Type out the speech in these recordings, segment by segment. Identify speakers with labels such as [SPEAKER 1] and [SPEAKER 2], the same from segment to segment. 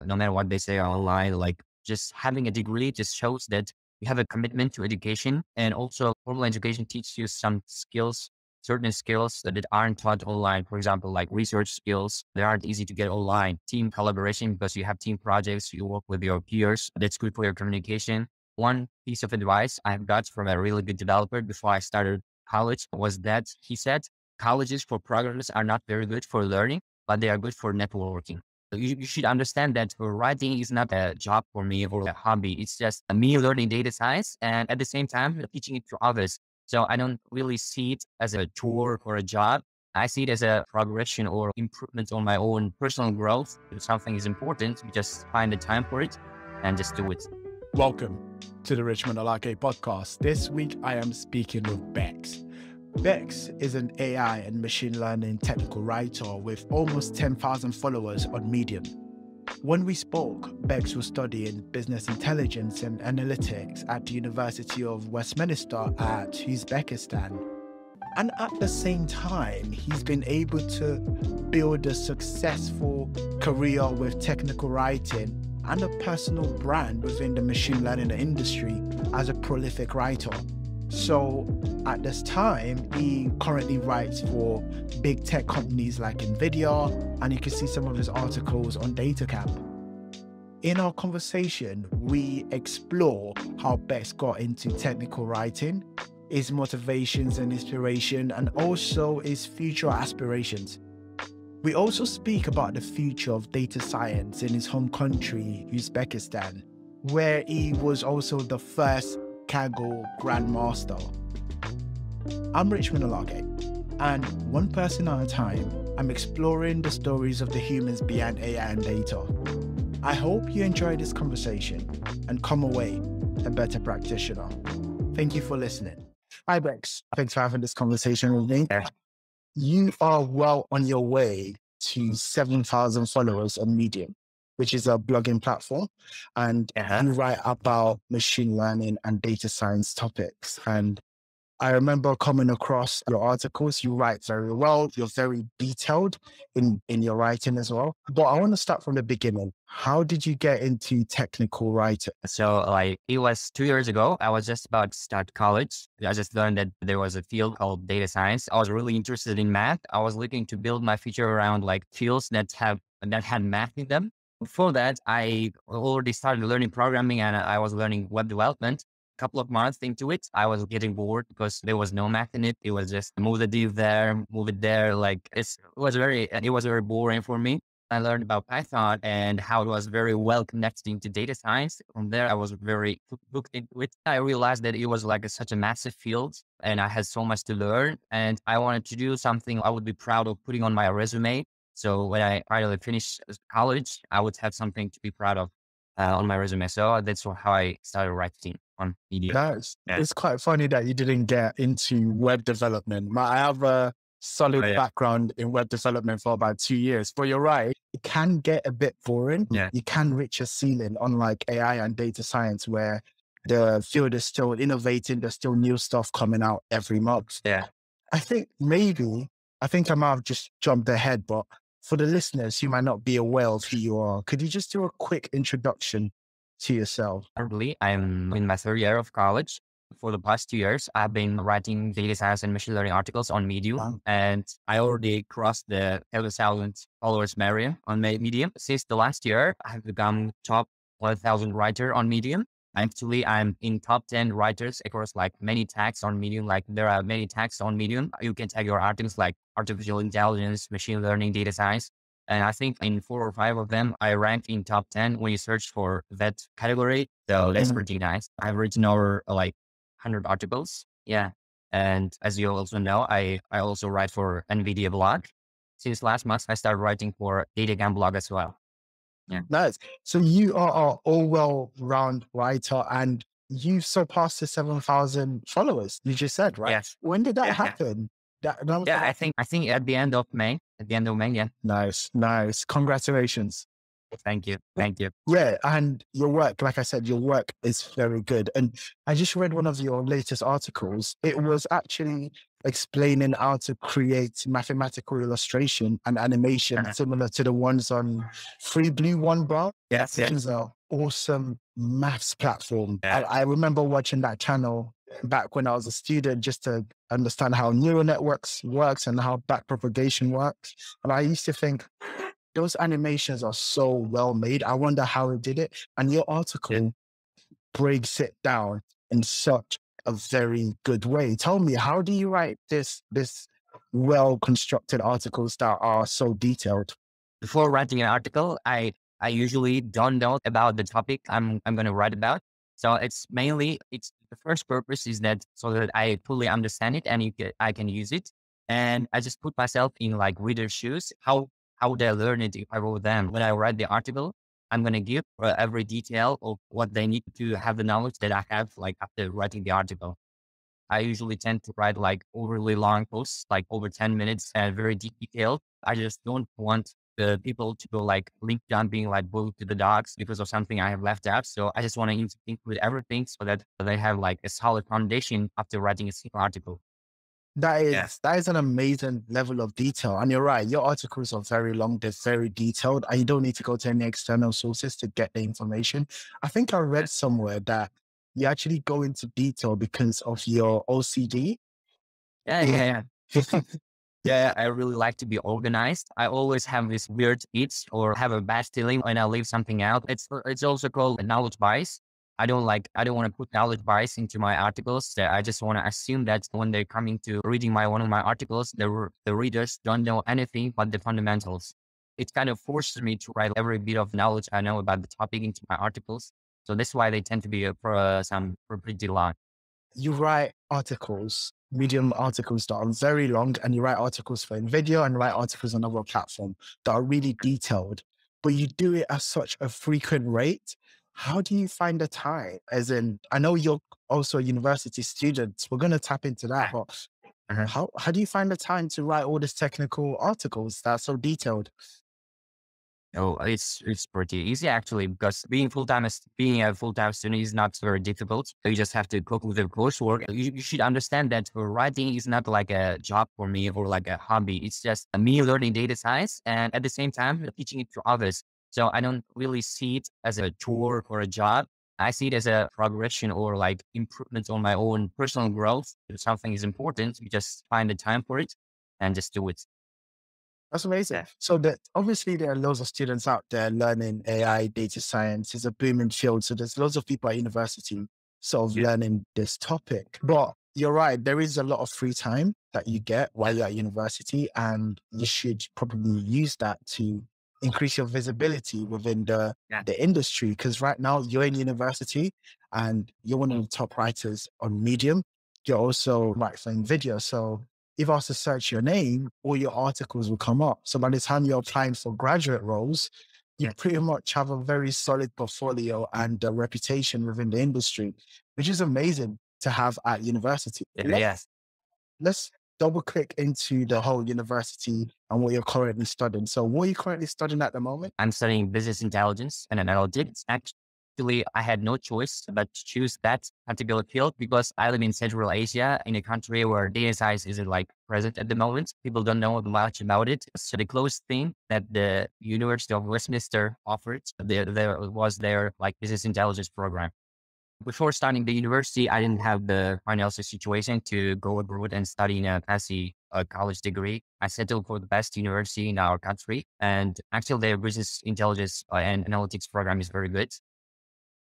[SPEAKER 1] no matter what they say online. Like just having a degree just shows that you have a commitment to education, and also formal education teaches you some skills, certain skills that aren't taught online. For example, like research skills, they aren't easy to get online. Team collaboration, because you have team projects, you work with your peers. That's good for your communication. One piece of advice I've got from a really good developer before I started college was that he said, colleges for programmers are not very good for learning, but they are good for networking. So you should understand that writing is not a job for me or a hobby. It's just me learning data science and at the same time teaching it to others. So I don't really see it as a chore or a job. I see it as a progression or improvement on my own personal growth. If something is important, you just find the time for it and just do it.
[SPEAKER 2] Welcome to the Richmond Alake Podcast. This week I am speaking with Bex. Bex is an AI and machine learning technical writer with almost 10,000 followers on Medium. When we spoke, Bex was studying business intelligence and analytics at the University of Westminster at Uzbekistan. And at the same time, he's been able to build a successful career with technical writing and a personal brand within the machine learning industry as a prolific writer. So at this time, he currently writes for big tech companies like NVIDIA, and you can see some of his articles on DataCamp. In our conversation, we explore how Bex got into technical writing, his motivations and inspiration, and also his future aspirations. We also speak about the future of data science in his home country, Uzbekistan, where he was also the first Kaggle Grandmaster. I'm Richmond Alake, and one person at a time, I'm exploring the stories of the humans behind AI and data. I hope you enjoy this conversation and come away a better practitioner. Thank you for listening. Hi, Bex. Thanks for having this conversation with me. You are well on your way to 7,000 followers on Medium, which is a blogging platform. And you write about machine learning and data science topics. And I remember coming across your articles. You write very well. You're very detailed in your writing as well. But I want to start from the beginning. How did you get into technical writing?
[SPEAKER 1] So it was 2 years ago. I was just about to start college. I just learned that there was a field called data science. I was really interested in math. I was looking to build my future around like fields that had math in them. Before that, I already started learning programming and I was learning web development. A couple of months into it, I was getting bored because there was no math in it. It was just move the div there, move it there. Like it was very boring for me. I learned about Python and how it was very well connected into data science. From there, I was very hooked into it. I realized that it was like such a massive field and I had so much to learn and I wanted to do something I would be proud of putting on my resume. So when I finally finished college, I would have something to be proud of on my resume. So that's how I started writing on Medium.
[SPEAKER 2] Nice. Yeah. It's quite funny that you didn't get into web development. I have a solid background in web development for about 2 years. But you're right, it can get a bit boring. Yeah. You can reach a ceiling, unlike AI and data science, where the field is still innovating. There's still new stuff coming out every month.
[SPEAKER 1] Yeah.
[SPEAKER 2] I think I might have just jumped ahead, but for the listeners who might not be aware of who you are, could you just do a quick introduction to yourself?
[SPEAKER 1] Currently, I'm in my third year of college. For the past 2 years, I've been writing data science and machine learning articles on Medium, and I already crossed the 7,000 followers barrier on Medium. Since the last year, I have become top 1,000 writer on Medium. Actually, I'm in top 10 writers across like many tags on Medium. Like there are many tags on Medium. You can tag your articles like artificial intelligence, machine learning, data science. And I think in 4 or 5 of them, I ranked in top 10 when you search for that category. So that's pretty nice. I've written over like 100 articles. Yeah. And as you also know, I also write for NVIDIA blog. Since last month, I started writing for DataCamp blog as well. Yeah.
[SPEAKER 2] Nice. So you are an all-well-round writer and you've surpassed the 7,000 followers, you just said, right?
[SPEAKER 1] Yes.
[SPEAKER 2] When did that happen?
[SPEAKER 1] I think at the end of May. Yeah.
[SPEAKER 2] Nice. Congratulations.
[SPEAKER 1] Thank you.
[SPEAKER 2] Yeah. And your work, like I said, your work is very good. And I just read one of your latest articles. It was actually explaining how to create mathematical illustration and animation similar to the ones on Free Blue One Brown.
[SPEAKER 1] Yes,
[SPEAKER 2] It
[SPEAKER 1] yes.
[SPEAKER 2] is an awesome maths platform.
[SPEAKER 1] Yeah.
[SPEAKER 2] I remember watching that channel back when I was a student just to understand how neural networks works and how backpropagation works. And I used to think those animations are so well made. I wonder how it did it. And your article breaks it down in such a very good way. Tell me, how do you write this well constructed articles that are so detailed?
[SPEAKER 1] Before writing an article, I usually don't know about the topic I'm going to write about. So it's the first purpose is that so that I fully understand it and I can use it. And I just put myself in like reader's shoes. How would I learn it if I wrote them? When I write the article, I'm going to give every detail of what they need to have the knowledge that I have like after writing the article. I usually tend to write like overly long posts, like over 10 minutes and very detailed. I just don't want the people to go like link jumping, like boiled to the dogs because of something I have left out. So I just want to include everything so that they have like a solid foundation after writing a single article.
[SPEAKER 2] That is an amazing level of detail. And you're right, your articles are very long, they're very detailed, and you don't need to go to any external sources to get the information. I think I read somewhere that you actually go into detail because of your OCD.
[SPEAKER 1] Yeah. Yeah, I really like to be organized. I always have this weird itch or have a bad feeling when I leave something out. It's also called knowledge bias. I don't want to put knowledge bias into my articles. I just want to assume that when they're coming to reading one of my articles, the readers don't know anything but the fundamentals. It kind of forces me to write every bit of knowledge I know about the topic into my articles. So that's why they tend to be pretty long.
[SPEAKER 2] You write articles, Medium articles that are very long, and you write articles for NVIDIA and write articles on other platform that are really detailed, but you do it at such a frequent rate. How do you find the time? As in, I know you're also a university student. We're going to tap into that, but how do you find the time to write all these technical articles that are so detailed?
[SPEAKER 1] Oh, it's pretty easy actually because being a full time student is not very difficult. You just have to cope with the coursework. You should understand that writing is not like a job for me or like a hobby. It's just me learning data science and at the same time teaching it to others. So I don't really see it as a chore or a job. I see it as a progression or like improvement on my own personal growth. If something is important, you just find the time for it and just do it.
[SPEAKER 2] That's amazing. So that obviously there are loads of students out there learning AI, data science is a booming field. So there's loads of people at university sort of learning this topic. But you're right, there is a lot of free time that you get while you're at university, and you should probably use that to increase your visibility within the industry. Because right now you're in university and you're one of the top writers on Medium. You're also writing video. So if I was to search your name, all your articles will come up. So by the time you're applying for graduate roles, you pretty much have a very solid portfolio and a reputation within the industry, which is amazing to have at university. Let's double click into the whole university and what you're currently studying. So what are you currently studying at the moment?
[SPEAKER 1] I'm studying business intelligence and analytics. Actually, I had no choice but to choose that particular field because I live in Central Asia in a country where data science isn't like present at the moment. People don't know much about it. So the closest thing that the University of Westminster offered, there was their like business intelligence program. Before starting the university, I didn't have the financial situation to go abroad and study in a fancy college degree. I settled for the best university in our country. And actually, their business intelligence and analytics program is very good,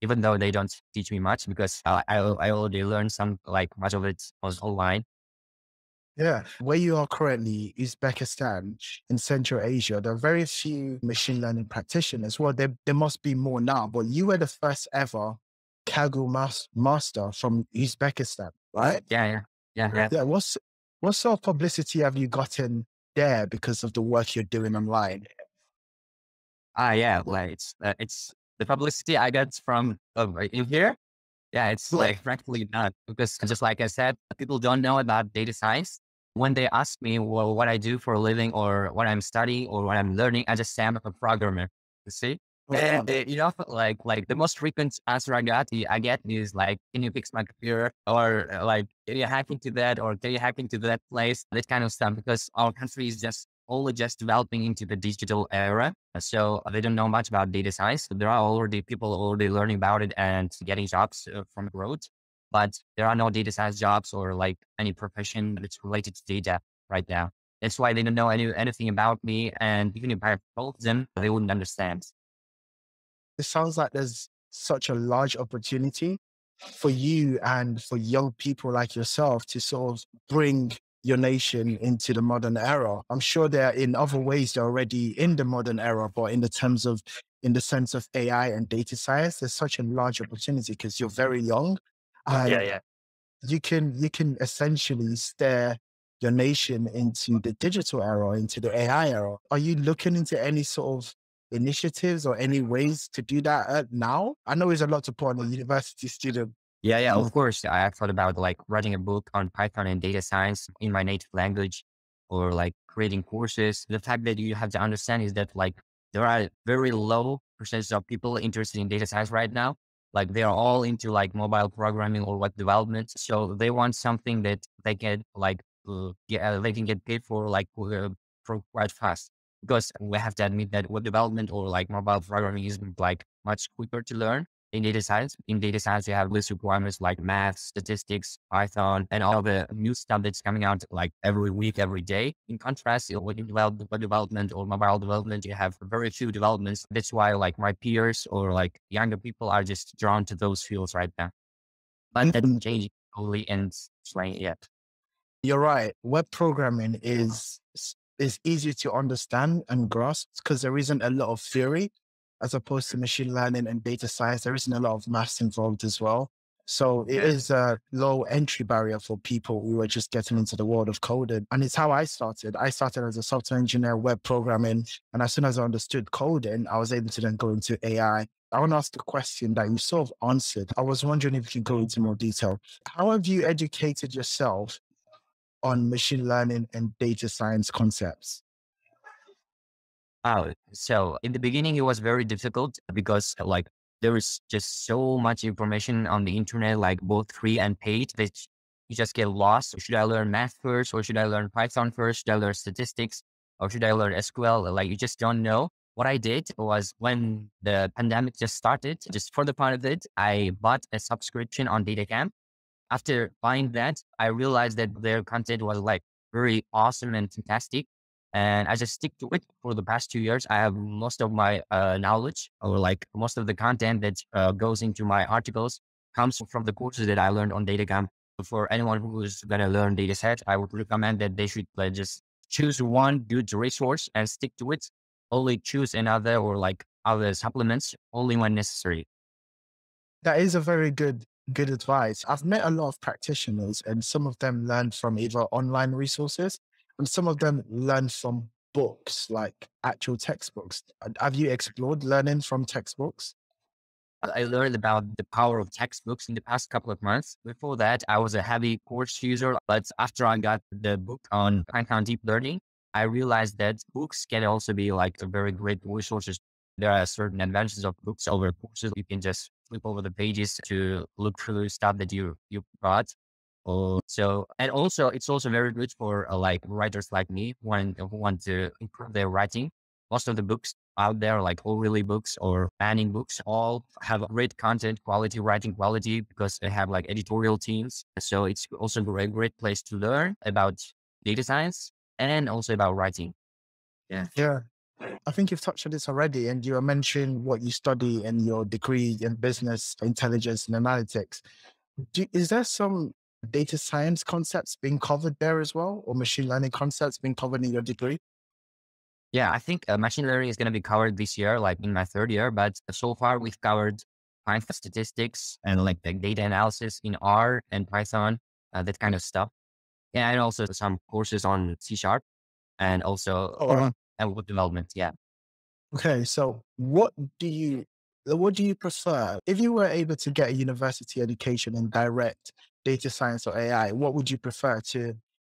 [SPEAKER 1] even though they don't teach me much because I already learned much of it was online.
[SPEAKER 2] Yeah. Where you are currently, Uzbekistan, in Central Asia, there are very few machine learning practitioners. Well, there must be more now, but you were the first ever Kaggle master from Uzbekistan, right?
[SPEAKER 1] Yeah.
[SPEAKER 2] What sort of publicity have you gotten there because of the work you're doing online?
[SPEAKER 1] It's the publicity I got from in here. Yeah, it's like practically none because just like I said, people don't know about data science. When they ask me, what I do for a living or what I'm studying or what I'm learning, I just say I'm a programmer. You see? And like the most frequent answer I get is like, can you fix my computer? Or like, can you hack into that? Or can you hack into that place? That kind of stuff, because our country is just only just developing into the digital era. So they don't know much about data science. There are already people already learning about it and getting jobs from abroad, but there are no data science jobs or like any profession that's related to data right now. That's why they don't know anything about me. And even if I told them, they wouldn't understand.
[SPEAKER 2] It sounds like there's such a large opportunity for you and for young people like yourself to sort of bring your nation into the modern era. I'm sure they're in other ways they're already in the modern era, but in the sense of AI and data science, there's such a large opportunity because you're very young
[SPEAKER 1] Yeah,
[SPEAKER 2] and
[SPEAKER 1] yeah.
[SPEAKER 2] you can essentially steer your nation into the digital era, into the AI era. Are you looking into any sort of initiatives or any ways to do that now? I know it's a lot to put on a university student.
[SPEAKER 1] Yeah, yeah,
[SPEAKER 2] Mm.
[SPEAKER 1] of course. I have thought about like writing a book on Python and data science in my native language, or like creating courses. The fact that you have to understand is that like there are very low percentage of people interested in data science right now. Like they are all into like mobile programming or web development. So they want something that they can like, they can get paid for quite fast. Because we have to admit that web development or like mobile programming is like much quicker to learn in data science. In data science, you have list requirements like math, statistics, Python, and all the new stuff that's coming out like every week, every day. In contrast, when you develop web development or mobile development, you have very few developments. That's why like my peers or like younger people are just drawn to those fields right now. But that's
[SPEAKER 2] Mm.
[SPEAKER 1] changing slowly and slowly yet.
[SPEAKER 2] You're right. Web programming is easier to understand and grasp because there isn't a lot of theory as opposed to machine learning and data science. There isn't a lot of maths involved as well. So it
[SPEAKER 1] Yeah.
[SPEAKER 2] is a low entry barrier for people who are just getting into the world of coding. And it's how I started. I started as a software engineer, web programming. And as soon as I understood coding, I was able to then go into AI. I want to ask a question that you sort of answered. I was wondering if you could go into more detail. How have you educated yourself on machine learning and data science concepts?
[SPEAKER 1] Oh, so in the beginning, it was very difficult because like there is just so much information on the internet, like both free and paid, that you just get lost. Should I learn math first, or should I learn Python first? Should I learn statistics, or should I learn SQL? Like you just don't know. What I did was when the pandemic just started, just for the fun of it, I bought a subscription on DataCamp. After buying that, I realized that their content was like very awesome and fantastic. And I just stick to it for the past 2 years. I have most of my knowledge, or like most of the content that goes into my articles, comes from the courses that I learned on DataCamp. For anyone who is going to learn data set, I would recommend that they should just choose one good resource and stick to it. Only choose another or like other supplements only when necessary.
[SPEAKER 2] That is a very good advice. I've met a lot of practitioners and some of them learn from either online resources and some of them learn from books, like actual textbooks. Have you explored learning from textbooks?
[SPEAKER 1] I learned about the power of textbooks in the past couple of months. Before that, I was a heavy course user, but after I got the book on Python deep learning, I realized that books can also be like a very great resources. There are certain advantages of books over courses. You can just flip over the pages to look through stuff that you got. So, and also it's also very good for like writers like me who want to improve their writing. Most of the books out there, like orally books or banning books, all have great content quality, writing quality, because they have like editorial teams. So it's also a great place to learn about data science and also about writing. Yeah.
[SPEAKER 2] Yeah. I think you've touched on this already, and you were mentioning what you study in your degree in business intelligence and analytics. Is there some data science concepts being covered there as well, or machine learning concepts being covered in your degree?
[SPEAKER 1] Yeah, I think machine learning is going to be covered this year, like in my third year. But so far, we've covered Python statistics and like the data analysis in R and Python, that kind of stuff. Yeah, and also some courses on C Sharp and also
[SPEAKER 2] Oh, wow.
[SPEAKER 1] and web development. Yeah.
[SPEAKER 2] Okay, so what do you prefer? If you were able to get a university education in direct data science or AI, what would you prefer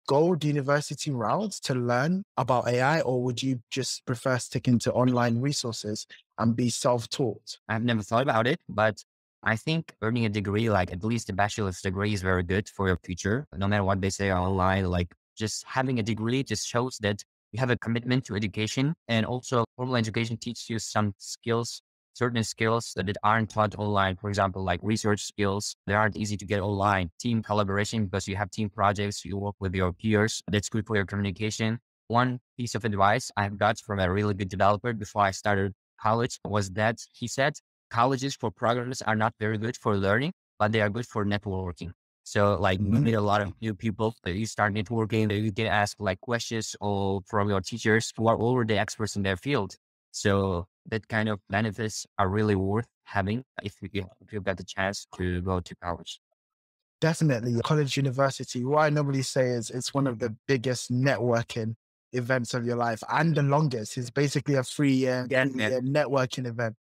[SPEAKER 2] go the university route to learn about AI, or would you just prefer sticking to online resources and be self-taught?
[SPEAKER 1] I've never thought about it, but I think earning a degree, like at least a bachelor's degree, is very good for your future. No matter what they say online, like just having a degree just shows that you have a commitment to education. And also formal education teaches you some skills, certain skills that aren't taught online. For example, like research skills, they aren't easy to get online. Team collaboration, because you have team projects, you work with your peers. That's good for your communication. One piece of advice I've got from a really good developer before I started college was that he said colleges for programmers are not very good for learning, but they are good for networking. So like you
[SPEAKER 2] Mhm.
[SPEAKER 1] meet a lot of new people, you start networking, you get asked like questions or from your teachers who are already experts in their field. So that kind of benefits are really worth having if you got the chance to go to college.
[SPEAKER 2] Definitely. College, university, what I normally say is it's one of the biggest networking events of your life and the longest. It's basically a 3 year,
[SPEAKER 1] Yeah, yeah.
[SPEAKER 2] three-year networking event.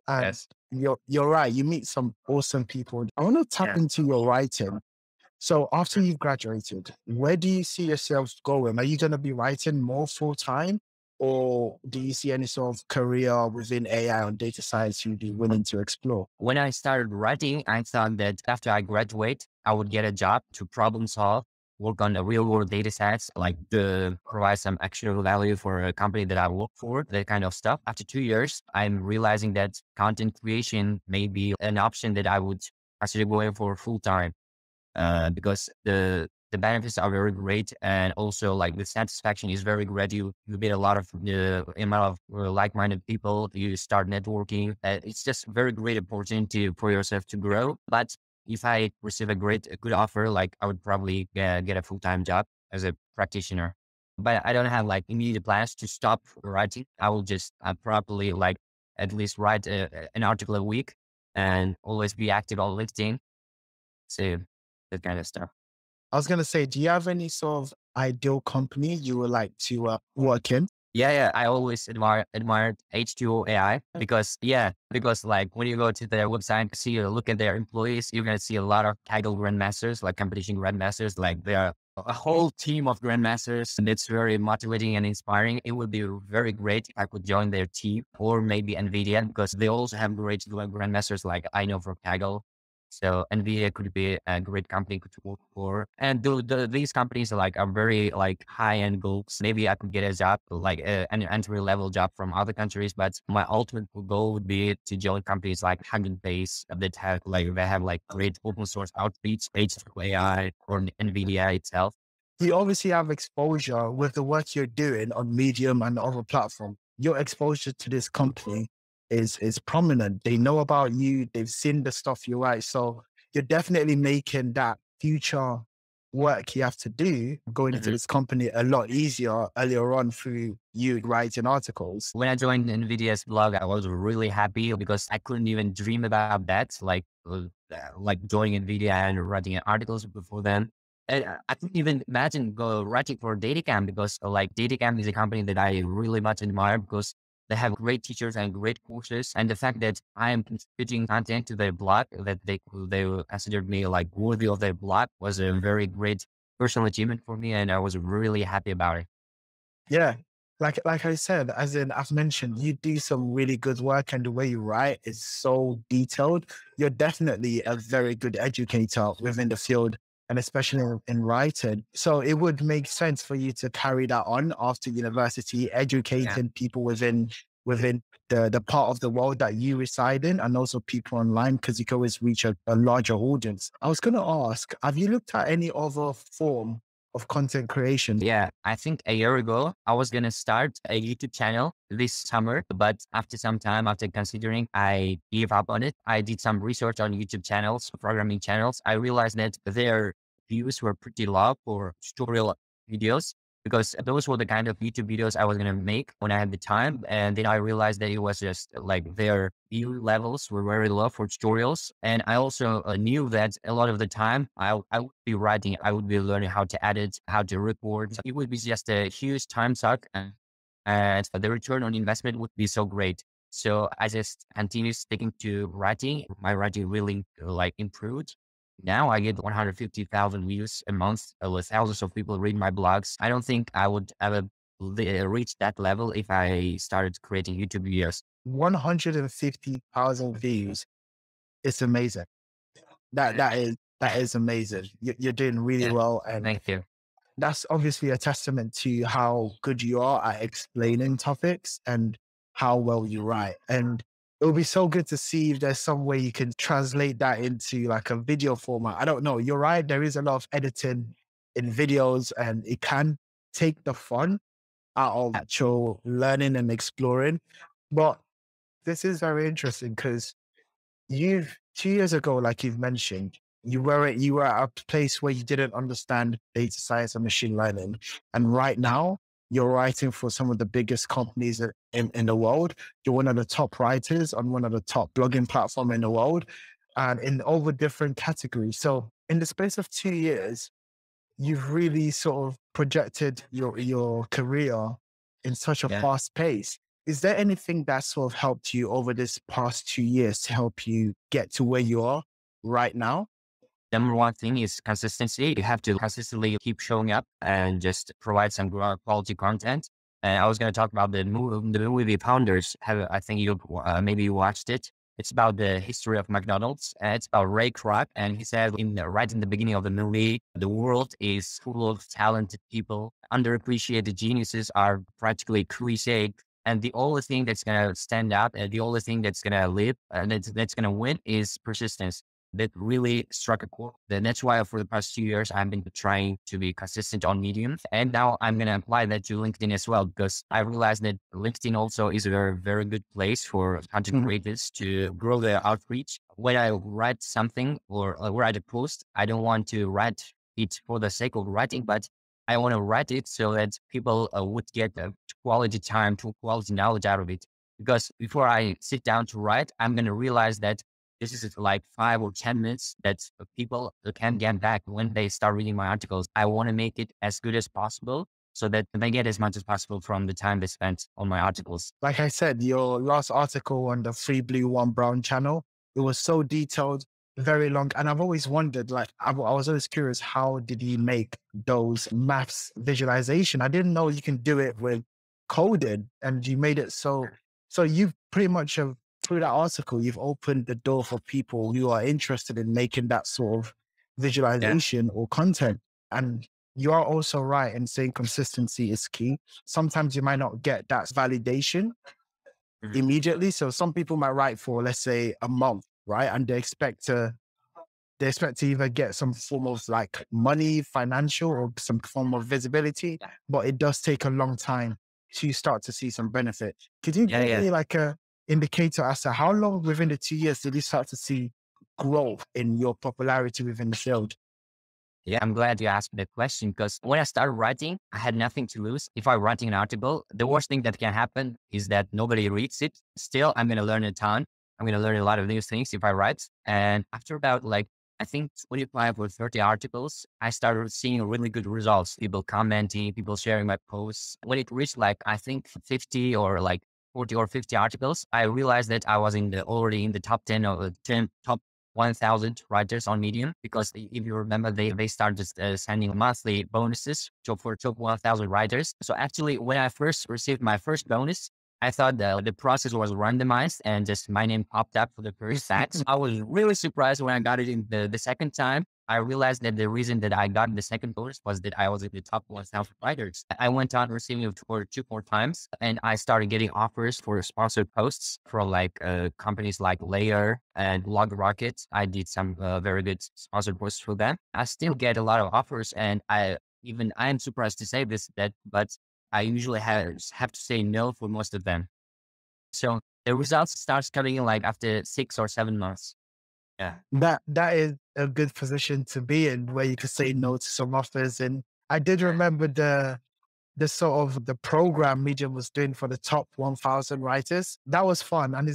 [SPEAKER 2] And
[SPEAKER 1] Yes.
[SPEAKER 2] you're right. You meet some awesome people. I want to tap
[SPEAKER 1] Yeah.
[SPEAKER 2] into your writing. So after you've graduated, where do you see yourself going? Are you going to be writing more full time, or do you see any sort of career within AI or data science you'd be willing to explore?
[SPEAKER 1] When I started writing, I thought that after I graduate, I would get a job to problem solve, work on the real world data sets, like to provide some actionable value for a company that I work for, that kind of stuff. After 2 years, I'm realizing that content creation may be an option that I would consider going for full time, because the benefits are very great, and also like the satisfaction is very great. You meet a lot of amount of like-minded people. You start networking. It's just a very great opportunity for yourself to grow. But if I receive a good offer, like I would probably get a full-time job as a practitioner. But I don't have like immediate plans to stop writing. I will just probably like at least write an article a week and always be active on LinkedIn. So that kind of stuff.
[SPEAKER 2] I was going to say, do you have any sort of ideal company you would like to work in?
[SPEAKER 1] Yeah, yeah. I always admired H2O AI because like when you go to their website, look at their employees, you're gonna see a lot of Kaggle grandmasters, like competition grandmasters. Like they are a whole team of grandmasters, and it's very motivating and inspiring. It would be very great if I could join their team, or maybe Nvidia, because they also have great grandmasters, like I know from Kaggle. So Nvidia could be a great company to work for. And these companies are very like high end goals. Maybe I could get a job, like an entry level job from other countries. But my ultimate goal would be to join companies like Hugging Face that have like great open source outreach, AI or Nvidia itself.
[SPEAKER 2] You obviously have exposure with the work you're doing on Medium and other platforms. Your exposure to this company is prominent. They know about you. They've seen the stuff you write. So you're definitely making that future work you have to do going into
[SPEAKER 1] Mhm.
[SPEAKER 2] this company a lot easier earlier on through you writing articles.
[SPEAKER 1] When I joined NVIDIA's blog, I was really happy because I couldn't even dream about that. Like joining NVIDIA and writing articles before then. And I couldn't even imagine writing for Datacam because like Datacam is a company that I really much admire because they have great teachers and great courses. And the fact that I am contributing content to their blog, that they considered me like worthy of their blog, was a very great personal achievement for me. And I was really happy about it.
[SPEAKER 2] Yeah. Like I said, as in I've mentioned, you do some really good work and the way you write is so detailed. You're definitely a very good educator within the field and especially in writing. So it would make sense for you to carry that on after university,
[SPEAKER 1] Yeah.
[SPEAKER 2] educating people within the part of the world that you reside in and also people online because you can always reach a larger audience. I was gonna ask, have you looked at any other form of content creation?
[SPEAKER 1] Yeah, I think a year ago, I was going to start a YouTube channel this summer, but after some time, after considering, I gave up on it. I did some research on YouTube channels, programming channels. I realized that their views were pretty low for tutorial videos because those were the kind of YouTube videos I was going to make when I had the time. And then I realized that it was just like their view levels were very low for tutorials. And I also knew that a lot of the time I would be writing, I would be learning how to edit, how to record. It would be just a huge time suck and the return on investment would be so great. So I just continued sticking to writing. My writing really like improved. Now I get 150,000 views a month with thousands of people read my blogs. I don't think I would ever reach that level if I started creating YouTube videos.
[SPEAKER 2] 150,000 views. It's amazing. That is amazing. You're doing really
[SPEAKER 1] Yeah,
[SPEAKER 2] well. And
[SPEAKER 1] thank you.
[SPEAKER 2] that's obviously a testament to how good you are at explaining topics and how well you write. And it would be so good to see if there's some way you can translate that into like a video format. I don't know. You're right. There is a lot of editing in videos and it can take the fun out of actual learning and exploring. But this is very interesting because 2 years ago, like you've mentioned, you were at a place where you didn't understand data science and machine learning. And right now you're writing for some of the biggest companies in the world. You're one of the top writers on one of the top blogging platform in the world and in over different categories. So in the space of 2 years, you've really sort of projected your career in such a
[SPEAKER 1] Yeah.
[SPEAKER 2] fast pace. Is there anything that sort of helped you over this past 2 years to help you get to where you are right now?
[SPEAKER 1] Number one thing is consistency. You have to consistently keep showing up and just provide some quality content. And I was going to talk about the movie Founders. I think you maybe you watched it. It's about the history of McDonald's. And it's about Ray Kroc. And he said right in the beginning of the movie, the world is full of talented people. Underappreciated geniuses are practically cliched. And the only thing that's going to stand out and the only thing that's going to live and that's going to win is persistence. That really struck a chord. That's why for the past 2 years, I've been trying to be consistent on Medium. And now I'm going to apply that to LinkedIn as well, because I realized that LinkedIn also is a very, very good place for content creators to grow their outreach. When I write something or write a post, I don't want to write it for the sake of writing, but I want to write it so that people would get quality time, to quality knowledge out of it. Because before I sit down to write, I'm going to realize that this is like 5 or 10 minutes that people can get back when they start reading my articles. I want to make it as good as possible so that they get as much as possible from the time they spent on my articles.
[SPEAKER 2] Like I said, your last article on the 3 Blue 1 Brown channel, it was so detailed, very long. And I've always wondered, like, I was always curious, how did he make those maths visualization? I didn't know you can do it with coded, and you made it so you've pretty much through that article, you've opened the door for people who are interested in making that sort of visualization or content. And you are also right in saying consistency is key. Sometimes you might not get that validation immediately. So some people might write for, let's say, a month, right? And they expect to either get some form of like money, financial, or some form of visibility, but it does take a long time to start to see some benefit. Could you give me like a indicator as to how long within the 2 years did you start to see growth in your popularity within the field?
[SPEAKER 1] Yeah, I'm glad you asked that question, because when I started writing, I had nothing to lose. If I'm writing an article, the worst thing that can happen is that nobody reads it. Still, I'm going to learn a ton. I'm going to learn a lot of new things if I write. And after about I think 25 or 30 articles, I started seeing really good results. People commenting, people sharing my posts. When it reached I think 50 or 40 or 50 articles, I realized that I was already in the top 10 or 10 top 1,000 writers on Medium, because if you remember, they started sending monthly bonuses for top 1,000 writers. So actually, when I first received my first bonus, I thought the process was randomized and just my name popped up for the first time. I was really surprised when I got it in the second time. I realized that the reason that I got the second bonus was that I was in the top 1,000 writers. I went on receiving it for 2 more times, and I started getting offers for sponsored posts from companies like Layer and Blog Rocket. I did some very good sponsored posts for them. I still get a lot of offers, and I'm surprised to say this, but I usually have to say no for most of them. So the results starts coming in after 6 or 7 months. Yeah.
[SPEAKER 2] That is a good position to be in, where you could say no to some offers. And I did remember the sort of the program Medium was doing for the top 1,000 writers. That was fun, and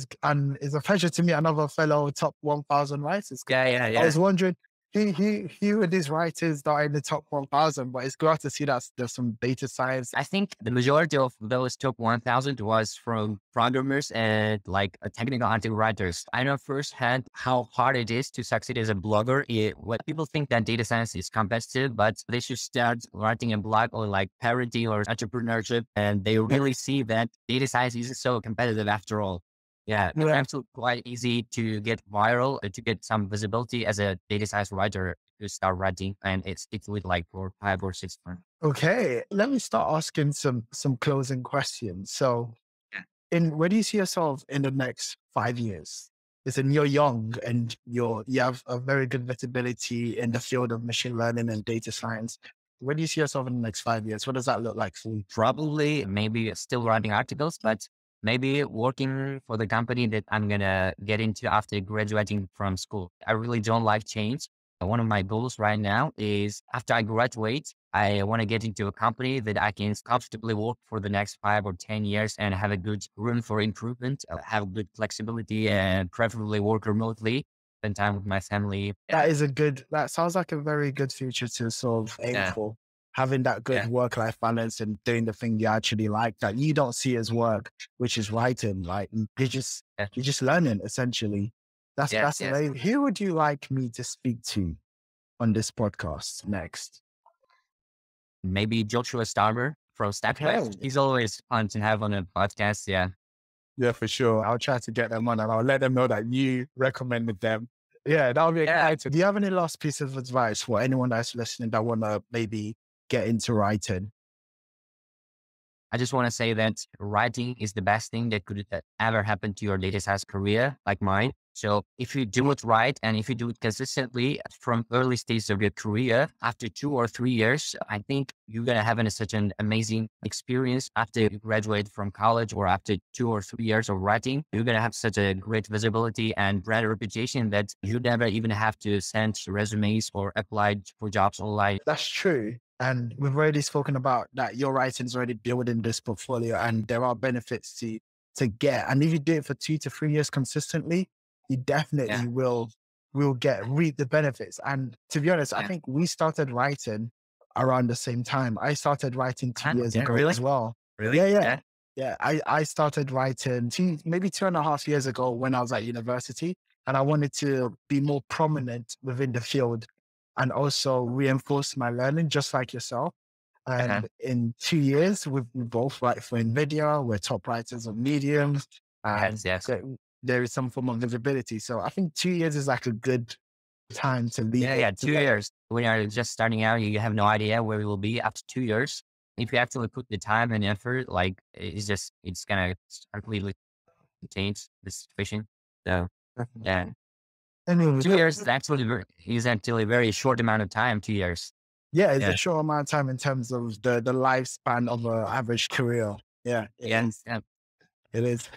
[SPEAKER 2] it's a pleasure to meet another fellow top 1,000 writers.
[SPEAKER 1] Yeah.
[SPEAKER 2] I was wondering, who are these writers that are in the top 1,000? But it's glad to see that there's some data science.
[SPEAKER 1] I think the majority of those top 1,000 was from programmers and like technical article writers. I know firsthand how hard it is to succeed as a blogger. What people think that data science is competitive, but they should start writing a blog or like parenting or entrepreneurship, and they really see that data science isn't so competitive after all. Yeah, it's actually quite easy to get viral, to get some visibility as a data science writer to start writing, and it sticks with like for 5 or 6 months.
[SPEAKER 2] Okay, let me start asking some closing questions. So,
[SPEAKER 1] Yeah.
[SPEAKER 2] where do you see yourself in the next 5 years? Listen, you're young and you have a very good visibility in the field of machine learning and data science. Where do you see yourself in the next 5 years? What does that look like for you?
[SPEAKER 1] Probably maybe still writing articles, but maybe working for the company that I'm going to get into after graduating from school. I really don't like change. One of my goals right now is after I graduate, I want to get into a company that I can comfortably work for the next 5 or 10 years and have a good room for improvement, have good flexibility, and preferably work remotely, spend time with my family.
[SPEAKER 2] That sounds like a very good future to sort of aim
[SPEAKER 1] Yeah.
[SPEAKER 2] for. Having that good work-life balance and doing the thing you actually like that you don't see as work, which is writing. Like you're just learning essentially. That's amazing. Who would you like me to speak to on this podcast next?
[SPEAKER 1] Maybe Joshua Starber from StackWeb. He's always fun to have on a podcast. Yeah.
[SPEAKER 2] Yeah, for sure. I'll try to get them on and I'll let them know that you recommended them. Yeah, that'll be exciting. Do you have any last piece of advice for anyone that's listening that want to maybe get into writing?
[SPEAKER 1] I just want to say that writing is the best thing that could ever happen to your data science career, like mine. So if you do it right and if you do it consistently from early stages of your career, after 2 or 3 years, I think you're going to have such an amazing experience after you graduate from college or after 2 or 3 years of writing. You're going to have such a great visibility and brand reputation that you never even have to send resumes or apply for jobs online.
[SPEAKER 2] That's true. And we've already spoken about that your writing is already building this portfolio and there are benefits to get. And if you do it for 2 to 3 years consistently, you definitely will reap the benefits. And to be honest, I think we started writing around the same time. I started writing 2 years ago as well.
[SPEAKER 1] Really?
[SPEAKER 2] Yeah. I started writing maybe 2.5 years ago when I was at university, and I wanted to be more prominent within the field and also reinforce my learning, just like yourself. And in 2 years, we both write for NVIDIA. We're top writers on Medium. So there is some form of visibility. So I think 2 years is like a good time to leave.
[SPEAKER 1] Yeah, 2 years. When you're just starting out, you have no idea where we will be after 2 years. If you actually put the time and effort, like it's going to completely change the situation. So, yeah.
[SPEAKER 2] Anyway,
[SPEAKER 1] 2 years is actually a very short amount of time, 2 years.
[SPEAKER 2] Yeah, it's a short amount of time in terms of the lifespan of an average career. Yeah.
[SPEAKER 1] Yeah.
[SPEAKER 2] It is.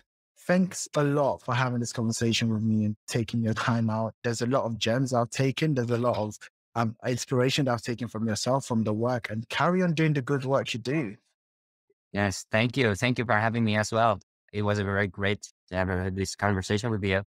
[SPEAKER 2] Thanks a lot for having this conversation with me and taking your time out. There's a lot of gems I've taken. There's a lot of inspiration that I've taken from yourself, from the work, and carry on doing the good work you do.
[SPEAKER 1] Yes. Thank you. Thank you for having me as well. It was very great to have this conversation with you.